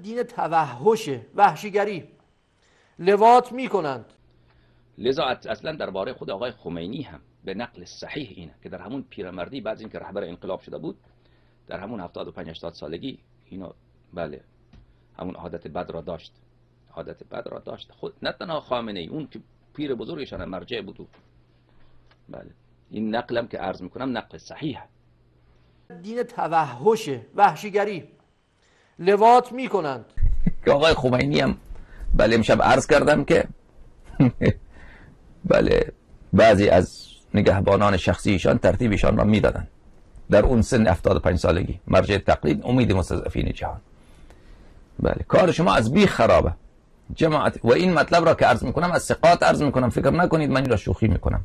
دین توحشه، وحشیگری. لواط میکنند. لذا اصلا درباره خود آقای خمینی هم به نقل صحیح اینه که در همون پیرمردی بعد از اینکه رهبر انقلاب شده بود، در همون 75 80 سالگی اینو بله همون عادت بد را داشت. عادت بد را داشت. خود نه تنها خامنه ای، اون که پیر بزرگشان مرجع بود. بله این نقلم که عرض میکنم نقل صحیحه. دین توحشه، وحشیگری. لواط میکنند. که آقای خمینی هم بله امشب عرض کردم که بله بعضی از نگهبانان شخصی ایشان ترتیب ایشان را میدادن در اون سن 75 سالگی، مرجع تقلید، امید مستضعفین جهان. بله کار شما از بیخ خرابه جماعت. و این مطلب را که عرض میکنم از ثقات عرض میکنم، فکر نکنید من این را شوخی میکنم.